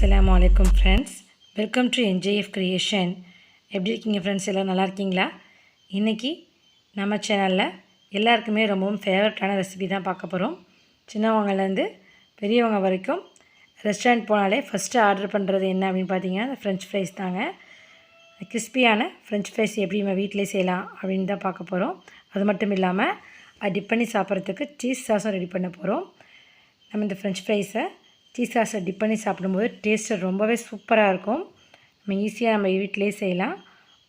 Assalamu alaikum friends. Welcome to Njfcreation. எப்படி இருக்கீங்க friends? எல்லாம் நல்லா இருக்கீங்களா? இன்றைக்கி நம்ம சேனலில் எல்லாருக்குமே ரொம்பவும் ஃபேவரட்டான ரெசிபி தான் பார்க்க போகிறோம். சின்னவங்கலேருந்து பெரியவங்க வரைக்கும் ரெஸ்டாரண்ட் போனாலே ஃபஸ்ட்டு ஆர்டர் பண்ணுறது என்ன அப்படின்னு பார்த்தீங்கன்னா அந்த ஃப்ரெஞ்ச் ஃப்ரைஸ் தாங்க. கிறிஸ்பியான ஃப்ரெஞ்ச் ஃப்ரைஸ் எப்படி நம்ம வீட்டிலே செய்யலாம் அப்படின்னு தான் பார்க்க போகிறோம். அது மட்டும் இல்லாமல் அது டிப் பண்ணி சாப்பிட்றதுக்கு சீஸ் சாஸும் ரெடி பண்ண போகிறோம். நம்ம இந்த ஃப்ரெஞ்ச் ஃப்ரைஸை சீஸ் சாஸை டிப் பண்ணி சாப்பிடும்போது டேஸ்ட்டு ரொம்பவே சூப்பராக இருக்கும். நம்ம ஈஸியாக நம்ம வீட்டிலே செய்யலாம்.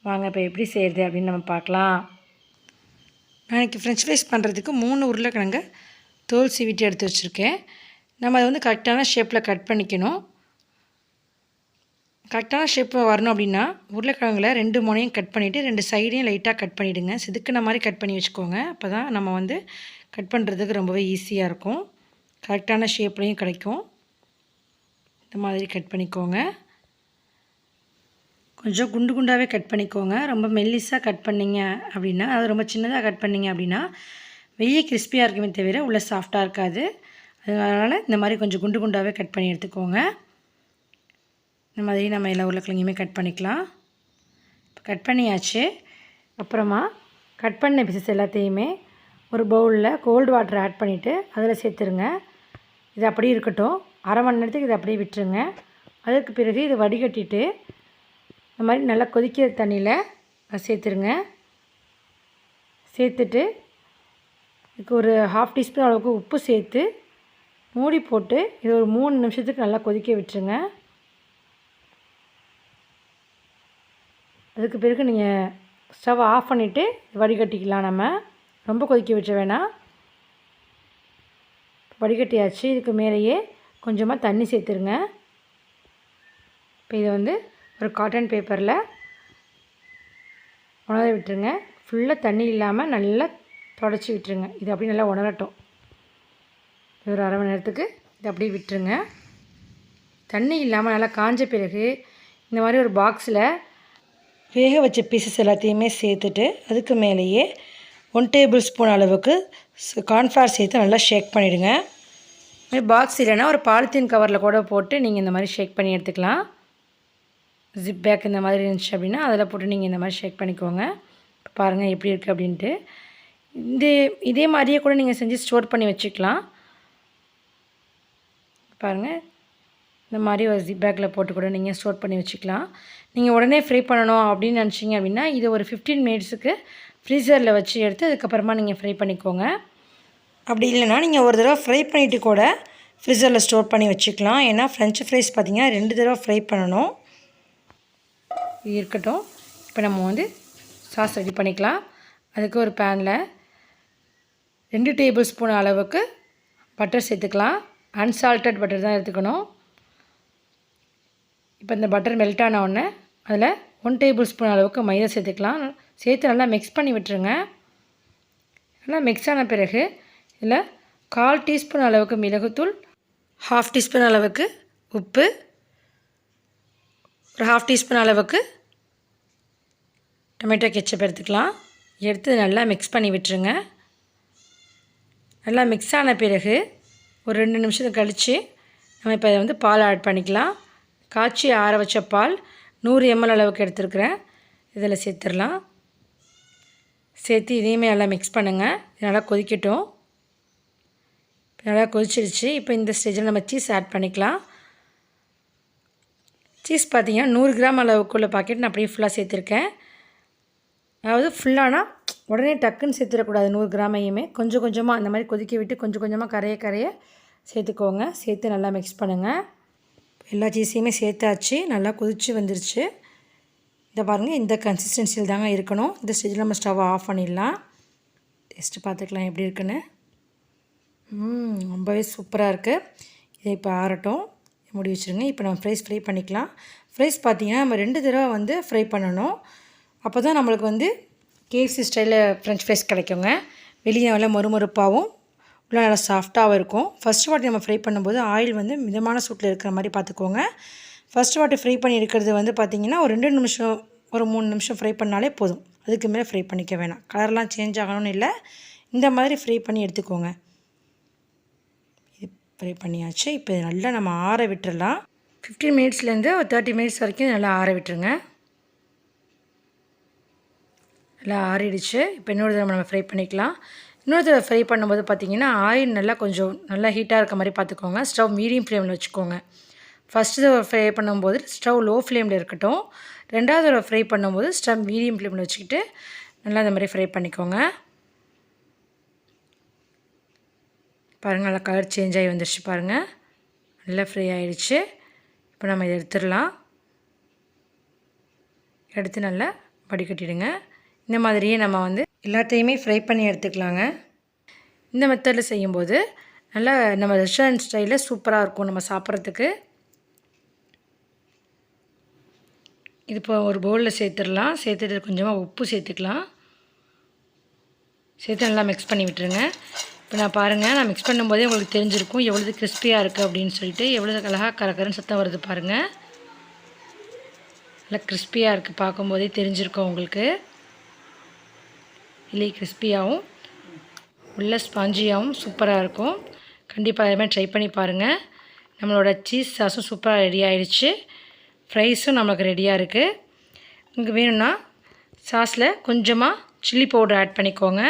வாங்க இப்போ எப்படி செய்கிறது அப்படின்னு நம்ம பார்க்கலாம். நான் இன்றைக்கி ஃப்ரெஞ்ச் ஃப்ரைஸ் பண்ணுறதுக்கு 3 உருளைக்கிழங்கை தோல் சீவிட்டு எடுத்து வச்சுருக்கேன். நம்ம அதை வந்து கரெக்டான ஷேப்பில் கட் பண்ணிக்கணும். கரெக்டான ஷேப்பில் வரணும் அப்படின்னா உருளைக்கிழங்குல 2 முனையும் கட் பண்ணிவிட்டு 2 சைடையும் லைட்டாக கட் பண்ணிவிடுங்க. செதுக்கின மாதிரி கட் பண்ணி வச்சுக்கோங்க. அப்போ தான் நம்ம வந்து கட் பண்ணுறதுக்கு ரொம்பவே ஈஸியாக இருக்கும். கரெக்டான ஷேப்லேயும் கிடைக்கும். இந்த மாதிரி கட் பண்ணிக்கோங்க. கொஞ்சம் குண்டு குண்டாகவே கட் பண்ணிக்கோங்க. ரொம்ப மெல்லிஸாக கட் பண்ணிங்க அப்படின்னா, அது ரொம்ப சின்னதாக கட் பண்ணிங்க அப்படின்னா வெளியே கிறிஸ்பியாக இருக்குமே தவிர உள்ளே சாஃப்டாக இருக்காது. அதனால் இந்த மாதிரி கொஞ்சம் குண்டு குண்டாகவே கட் பண்ணி எடுத்துக்கோங்க. இந்த மாதிரி நம்ம எல்லா உருளைக்கிழங்கையுமே கட் பண்ணிக்கலாம். இப்போ கட் பண்ணியாச்சு. அப்புறமா கட் பண்ண பீசஸ் எல்லாத்தையுமே ஒரு பவுலில் கோல்டு வாட்டர் ஆட் பண்ணிவிட்டு அதில் சேர்த்துருங்க. இது அப்படியே இருக்கட்டும். அரை மணி நேரத்துக்கு இதை அப்படியே விட்டுருங்க. அதுக்கு பிறகு இதை வடிகட்டிட்டு இந்த மாதிரி நல்லா கொதிக்கிற தண்ணியில் சேர்த்துருங்க. சேர்த்துட்டு இதுக்கு ஒரு 1/2 டீஸ்பூன் அளவுக்கு உப்பு சேர்த்து மூடி போட்டு இது ஒரு 3 நிமிஷத்துக்கு நல்லா கொதிக்க விட்டுருங்க. அதுக்கு பிறகு நீங்கள் ஸ்டவ் ஆஃப் பண்ணிவிட்டு வடிகட்டிக்கலாம். நம்ம ரொம்ப கொதிக்க விட்டுற வேணாம். வடிகட்டியாச்சு. இதுக்கு மேலேயே கொஞ்சமாக தண்ணி சேர்த்துருங்க. இப்போ இதை வந்து ஒரு காட்டன் பேப்பரில் உணர விட்டுருங்க. ஃபுல்லாக தண்ணி இல்லாமல் நல்லா தொடச்சி விட்டுருங்க. இது அப்படியே நல்லா உணரட்டும். ஒரு அரை மணி நேரத்துக்கு இதை அப்படியே விட்டுருங்க. தண்ணி இல்லாமல் நல்லா காஞ்ச பிறகு இந்த மாதிரி ஒரு பாக்ஸில் வேக வச்ச பீசஸ் எல்லாத்தையுமே சேர்த்துட்டு அதுக்கு மேலேயே 1 டேபிள் ஸ்பூன் அளவுக்கு கார்ன்ஃப்ளவர் சேர்த்து நல்லா ஷேக் பண்ணிவிடுங்க. பாக்ஸ் இல்லைன்னா ஒரு பாலித்தீன் கவரில் கூட போட்டு நீங்கள் இந்த மாதிரி ஷேக் பண்ணி எடுத்துக்கலாம். ஜிப் பேக் இந்த மாதிரி இருந்துச்சு அப்படின்னா அதில் போட்டு நீங்கள் இந்த மாதிரி ஷேக் பண்ணிக்கோங்க. பாருங்கள் எப்படி இருக்குது அப்படின்ட்டு. இதே மாதிரியே கூட நீங்கள் செஞ்சு ஸ்டோர் பண்ணி வச்சுக்கலாம். பாருங்கள் இந்த மாதிரி ஒரு ஜிப் பேக்கில் போட்டு கூட நீங்கள் ஸ்டோர் பண்ணி வச்சுக்கலாம். நீங்கள் உடனே ஃப்ரை பண்ணணும் அப்படின்னு நினச்சிங்க அப்படின்னா இது ஒரு 15 மினிட்ஸுக்கு ஃப்ரீசரில் வச்சு எடுத்து அதுக்கப்புறமா நீங்கள் ஃப்ரை பண்ணிக்கோங்க. அப்படி இல்லைனா நீங்கள் ஒரு தடவை ஃப்ரை பண்ணிவிட்டு கூட ஃப்ரீசரில் ஸ்டோர் பண்ணி வச்சுக்கலாம். ஏன்னா ஃப்ரெஞ்ச் ஃப்ரைஸ் பார்த்திங்கன்னா 2 தடவை ஃப்ரை பண்ணணும். இருக்கட்டும். இப்போ நம்ம வந்து சாஸ் ரெடி பண்ணிக்கலாம். அதுக்கு ஒரு பேனில் 2 டேபிள் ஸ்பூன் அளவுக்கு பட்டர் சேர்த்துக்கலாம். அன்சால்ட்டட் பட்டர் தான் எடுத்துக்கணும். இப்போ இந்த பட்டர் மெல்ட் ஆன உடனே அதில் 1 டேபிள் ஸ்பூன் அளவுக்கு மைதா சேர்த்துக்கலாம். சேர்த்து நல்லா மிக்ஸ் பண்ணி விட்டுருங்க. நல்லா மிக்ஸ் ஆன பிறகு இதில் 1/4 டீஸ்பூன் அளவுக்கு மிளகுத்தூள், 1/2 டீஸ்பூன் அளவுக்கு உப்பு, ஒரு 1/2 டீஸ்பூன் அளவுக்கு டொமேட்டோ கெச்சப் எடுத்துக்கலாம். எடுத்து நல்லா மிக்ஸ் பண்ணி விட்டுருங்க. நல்லா மிக்ஸ் ஆன பிறகு ஒரு 2 நிமிஷம் கழித்து நம்ம இப்போ இதை வந்து பால் ஆட் பண்ணிக்கலாம். காய்ச்சி ஆற வச்ச பால் 100 ml அளவுக்கு எடுத்துருக்குறேன். இதில் சேர்த்துடலாம். சேர்த்து இதையுமே நல்லா மிக்ஸ் பண்ணுங்கள். இது நல்லா கொதிக்கட்டும். நல்லா கொதிச்சிருச்சு. இப்போ இந்த ஸ்டேஜில் நம்ம சீஸ் ஆட் பண்ணிக்கலாம். சீஸ் பார்த்திங்கன்னா 100 கிராம் அளவுக்குள்ள பாக்கெட் நான் அப்படியே ஃபுல்லாக சேர்த்துருக்கேன். அதாவது ஃபுல்லானா உடனே டக்குன்னு சேர்த்துடக்கூடாது. 100 கிராமையுமே கொஞ்சம் கொஞ்சமாக அந்த மாதிரி கொதிக்க விட்டு கொஞ்சம் கொஞ்சமாக கரைய சேர்த்துக்கோங்க. சேர்த்து நல்லா மிக்ஸ் பண்ணுங்கள். எல்லா சீஸையுமே சேர்த்தாச்சு. நல்லா கொதித்து வந்துருச்சு. இதை பாருங்கள், இந்த கன்சிஸ்டன்சியில் தாங்க இருக்கணும். இந்த ஸ்டேஜில் நம்ம ஸ்டவ் ஆஃப் பண்ணிடலாம். டேஸ்ட்டு பார்த்துக்கலாம் எப்படி இருக்குன்னு. ரொம்பவே சூப்பராக இருக்குது. இதை இப்போ ஆறட்டும். மூடி வச்சுருங்க. இப்போ நம்ம ஃப்ரை பண்ணிக்கலாம். ஃப்ரைஸ் பார்த்திங்கன்னா நம்ம 2 தடவை வந்து ஃப்ரை பண்ணணும். அப்போ தான் நம்மளுக்கு வந்து KFC ஸ்டைலில் ஃப்ரெஞ்ச் ஃப்ரைஸ் கிடைக்குங்க. வெளியே நல்லா மொறுமொறுப்பாகவும் உள்ள நல்லா சாஃப்டாகவும் இருக்கும். ஃபஸ்ட் வாட்டி நம்ம ஃப்ரை பண்ணும்போது ஆயில் வந்து மிதமான சூட்டில் இருக்கிற மாதிரி பார்த்துக்கோங்க. ஃபஸ்ட் வாட்டி ஃப்ரை பண்ணி எடுக்கிறது வந்து பார்த்திங்கன்னா ஒரு 2 நிமிஷம் ஒரு 3 நிமிஷம் ஃப்ரை பண்ணாலே போதும். அதுக்கு மேலே ஃப்ரை பண்ணிக்க வேணாம். கலர்லாம் சேஞ்ச் ஆகணும்னு இல்லை. இந்த மாதிரி ஃப்ரை பண்ணி எடுத்துக்கோங்க. இது ஃப்ரை பண்ணியாச்சு. இப்போ நல்லா நம்ம ஆற விட்டுறலாம். 15 மினிட்ஸ்லேருந்து ஒரு 30 மினிட்ஸ் வரைக்கும் நல்லா ஆற விட்டுருங்க. நல்லா ஆறிடுச்சு. இப்போ இன்னொரு தடவை நம்ம ஃப்ரை பண்ணிக்கலாம். இன்னொரு தடவை ஃப்ரை பண்ணும்போது பார்த்திங்கன்னா ஆயில் நல்லா ஹீட்டாக இருக்க மாதிரி பார்த்துக்கோங்க. ஸ்டவ் மீடியம் ஃப்ளேமில் வச்சுக்கோங்க. ஃபஸ்ட்டு தடவை ஃப்ரை பண்ணும்போது ஸ்டவ் லோ ஃப்ளேமில் இருக்கட்டும். ரெண்டாவது தடவை ஃப்ரை பண்ணும்போது ஸ்டவ் மீடியம் ஃப்ளேமில் வச்சுக்கிட்டு நல்லா இந்த மாதிரி ஃப்ரை பண்ணிக்கோங்க. பாருங்கள், நல்லா கலர் சேஞ்ச் ஆகி வந்துடுச்சு பாருங்கள். நல்லா ஃப்ரை ஆகிடுச்சு. இப்போ நம்ம இதை எடுத்துடலாம். எடுத்து நல்லா வடிகட்டிடுங்க. இந்த மாதிரியே நம்ம எல்லாத்தையுமே ஃப்ரை பண்ணி எடுத்துக்கலாங்க. இந்த மெத்தடில் செய்யும்போது நல்லா நம்ம ரெஸ்டாரண்ட் ஸ்டைலில் சூப்பராக இருக்கும் நம்ம சாப்பிட்றதுக்கு. இது இப்போ ஒரு பவுலில் சேர்த்துடலாம். சேர்த்துட்டு கொஞ்சமாக உப்பு சேர்த்துக்கலாம். சேர்த்து நல்லா மிக்ஸ் பண்ணி விட்டுருங்க. இப்போ நான் பாருங்கள், நான் மிக்ஸ் பண்ணும்போதே உங்களுக்கு தெரிஞ்சிருக்கும் எவ்வளோ கிறிஸ்பியாக இருக்குது அப்படின்னு சொல்லிட்டு. எவ்வளோ அழகாக கரகரன்னு சத்தம் வருது பாருங்கள். நல்லா கிறிஸ்பியாக இருக்குது, பார்க்கும்போதே தெரிஞ்சிருக்கும் உங்களுக்கு. இல்லை கிறிஸ்பியாகவும் உள்ள ஸ்பாஞ்சியாகவும் சூப்பராக இருக்கும். கண்டிப்பாக அதுமாதிரி ட்ரை பண்ணி பாருங்கள். நம்மளோட சீஸ் சாஸும் சூப்பராக ரெடி ஆகிடுச்சு. ஃப்ரைஸும் நம்மளுக்கு ரெடியாக இருக்குது. உங்களுக்கு வேணும்னா சாஸில் கொஞ்சமாக சில்லி பவுடர் ஆட் பண்ணிக்கோங்க.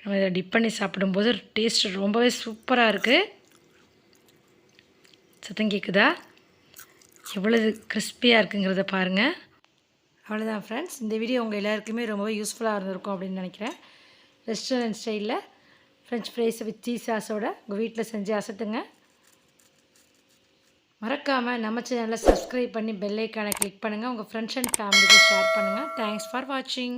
நம்ம இதை டிப் பண்ணி சாப்பிடும்போது டேஸ்ட் ரொம்பவே சூப்பராக இருக்குது. சத்தம் கேட்குதா? எவ்வளவு கிறிஸ்பியாக இருக்குங்கிறத பாருங்கள். அவ்வளோதான் ஃப்ரெண்ட்ஸ், இந்த வீடியோ உங்கள் எல்லாருக்குமே ரொம்பவே யூஸ்ஃபுல்லாக இருந்திருக்கும் அப்படின்னு நினைக்கிறேன். ரெஸ்டாரண்ட் ஸ்டைலில் ஃப்ரெஞ்ச் ஃப்ரைஸ் வித் சீஸ் சாஸோட உங்கள் வீட்டில் செஞ்சு அசத்துங்க. மறக்காமல் நம்ம சேனலை சப்ஸ்கிரைப் பண்ணி பெல் ஐக்கானை கிளிக் பண்ணுங்கள். உங்கள் ஃப்ரெண்ட்ஸ் அண்ட் ஃபேமிலிக்கு ஷேர் பண்ணுங்கள். தேங்க்ஸ் ஃபார் வாட்சிங்.